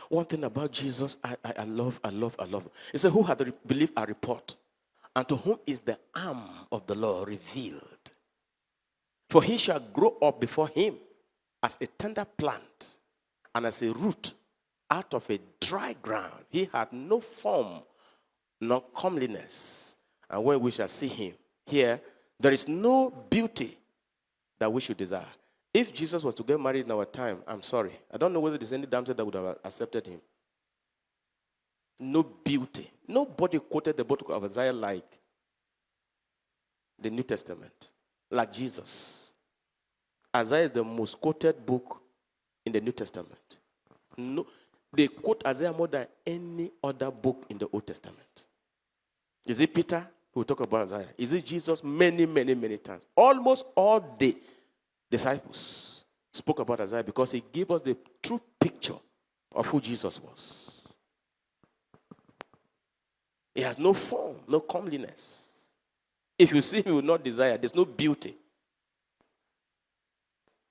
One thing about Jesus, I love. He said, who hath believed our report? And to whom is the arm of the Lord revealed? For he shall grow up before him as a tender plant and as a root out of a dry ground. He had no form nor comeliness. And when we shall see him here, there is no beauty that we should desire. If Jesus was to get married in our time, I'm sorry, I don't know whether there's any damsel that would have accepted him. No beauty. Nobody quoted the book of Isaiah like the New Testament, like Jesus. Isaiah is the most quoted book in the New Testament. No, they quote Isaiah more than any other book in the Old Testament. Is it Peter? We'll talk about Isaiah. Is it Jesus? Many, many, many times. Almost all the disciples spoke about Isaiah because he gave us the true picture of who Jesus was. He has no form, no comeliness. If you see him, you will not desire. There's no beauty.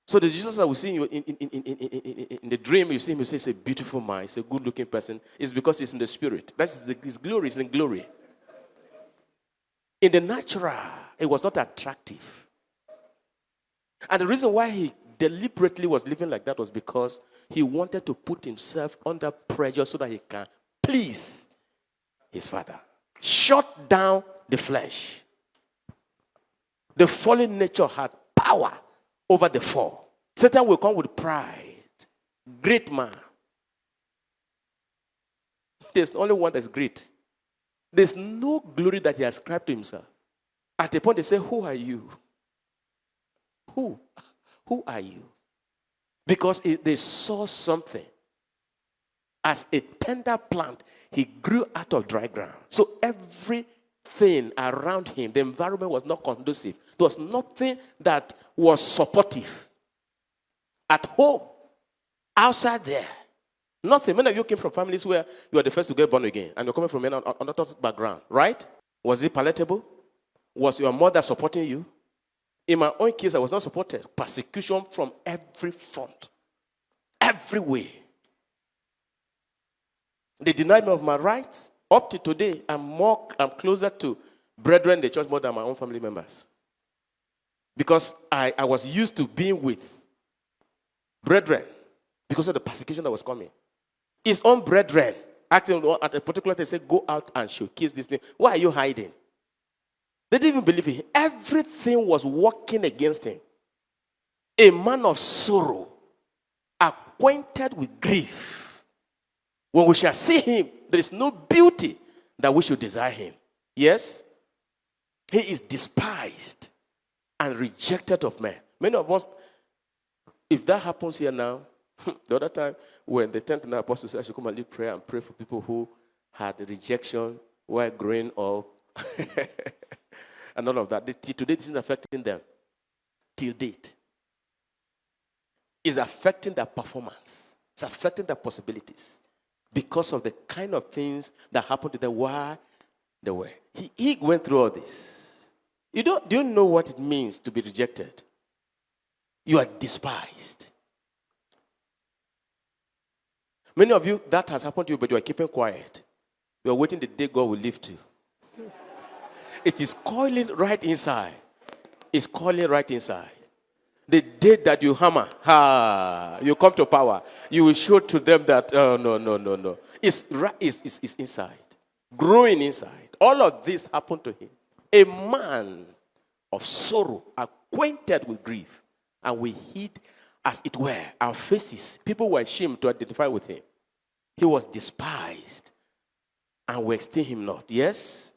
So the Jesus that we see in the dream, you see him, you say it's a beautiful man, it's a good-looking person. It's because he's in the spirit. That's his glory, is in glory. In the natural, it was not attractive. And the reason why he deliberately was living like that was because he wanted to put himself under pressure so that he can please his father. Shut down the flesh. The fallen nature had power over the fall. Satan will come with pride. Great man. There's only one that's great. There's no glory that he ascribed to himself. At a point they say, who are you? Who? Who are you? Because they saw something. As a tender plant, he grew out of dry ground. So everything around him, the environment was not conducive. There was nothing that was supportive. At home, outside there, nothing. Many of you came from families where you are the first to get born again, and you're coming from an unorthodox background, right? Was it palatable? Was your mother supporting you? In my own case, I was not supported. Persecution from every front, every way. They denied me of my rights. Up to today, I'm closer to brethren in the church more than my own family members. Because I was used to being with brethren because of the persecution that was coming. His own brethren asked him at a particular time, said, go out and showcase this thing. Why are you hiding? They didn't even believe in him. Everything was working against him. A man of sorrow, acquainted with grief. When we shall see him, there is no beauty that we should desire him. Yes? He is despised and rejected of men. Many of us, if that happens here now, the other time when the 10th apostle said I should come and lead prayer and pray for people who had rejection, were growing up, and all of that. Today, this is affecting them. Till date. It's affecting their performance. It's affecting their possibilities. Because of the kind of things that happened to them while they were. He went through all this. Do you know what it means to be rejected? You are despised. Many of you, that has happened to you, but you are keeping quiet. You are waiting the day God will lift you. It is coiling right inside. It's coiling right inside. The day that you hammer, you come to power, you will show to them that, oh, no. It's inside. Growing inside. All of this happened to him. A man of sorrow, acquainted with grief, and we hid, as it were, our faces. People were ashamed to identify with him. He was despised, and we esteem him not. Yes?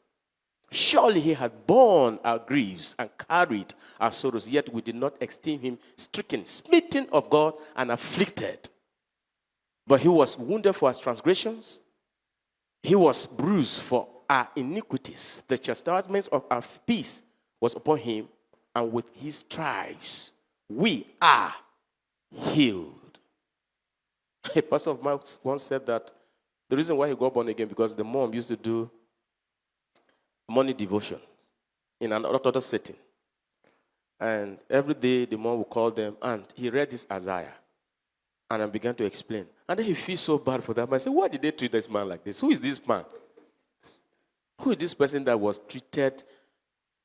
Surely he had borne our griefs and carried our sorrows, yet we did not esteem him stricken, smitten of God, and afflicted. But he was wounded for our transgressions. He was bruised for our iniquities. The chastisement of our peace was upon him, and with his stripes we are healed. A pastor of mine once said that the reason why he got born again because the mom used to do morning devotion in an orthodox setting. And every day the mom would call them, and he read this Isaiah. And I began to explain. And then he feels so bad for that man. I said, why did they treat this man like this? Who is this man? Who is this person that was treated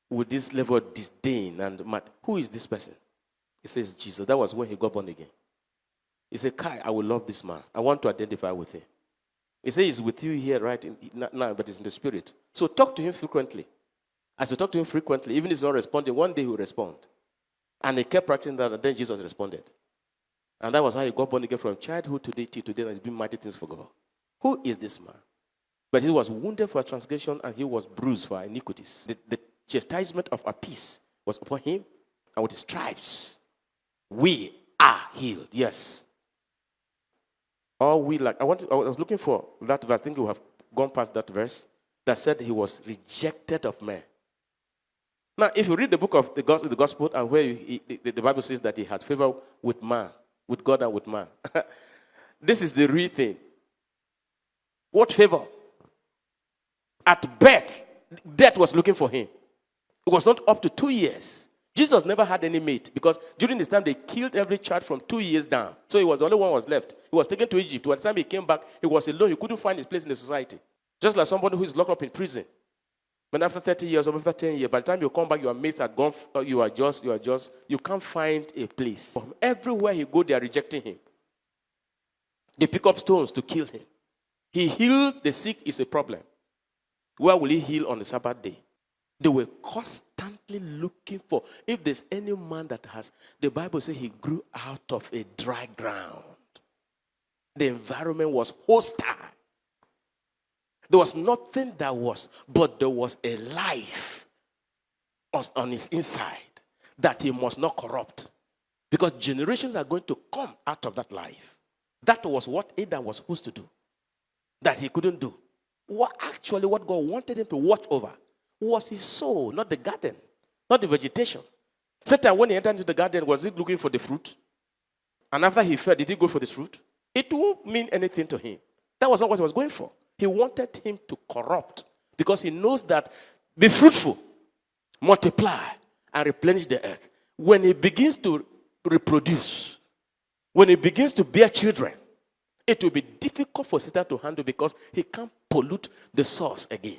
with this level of disdain? And who is this person? He says, Jesus. That was when he got born again. He said, Kai, I will love this man. I want to identify with him. He says he's with you here right now, but it's in the spirit. So talk to him frequently. As you talk to him frequently, even if he's not responding, one day he will respond. And he kept practicing that, and then Jesus responded. And that was how he got born again from childhood to today, and he's doing mighty things for God. Who is this man? But he was wounded for transgression, and he was bruised for our iniquities. The chastisement of our peace was upon him, and with his stripes, we are healed. Yes. All we like. I was looking for that verse. I think we have gone past that verse that said he was rejected of men. Now, if you read the book of the gospel, and where the Bible says that he had favor with man, with God and with man. This is the real thing. What favor? At birth, death was looking for him. It was not up to 2 years. Jesus never had any mate because during this time they killed every child from 2 years down. So he was the only one who was left. He was taken to Egypt. By the time he came back, he was alone. He couldn't find his place in the society. Just like somebody who is locked up in prison. But after 30 years or after 10 years, by the time you come back, your mates are gone. You can't find a place. From everywhere he go, they are rejecting him. They pick up stones to kill him. He healed the sick is a problem. Where will he heal on the Sabbath day? They were constantly looking for, if there's any man that has, the Bible says he grew out of a dry ground. The environment was hostile. There was nothing that was, but there was a life on his inside that he must not corrupt. Because generations are going to come out of that life. That was what Adam was supposed to do. That he couldn't do. What God wanted him to watch over was his soul, not the garden, not the vegetation. Satan, when he entered into the garden, was he looking for the fruit? And after he fell, did he go for the fruit? It won't mean anything to him. That was not what he was going for. He wanted him to corrupt because he knows that be fruitful, multiply, and replenish the earth. When he begins to reproduce, when he begins to bear children, it will be difficult for Satan to handle because he can't pollute the source again.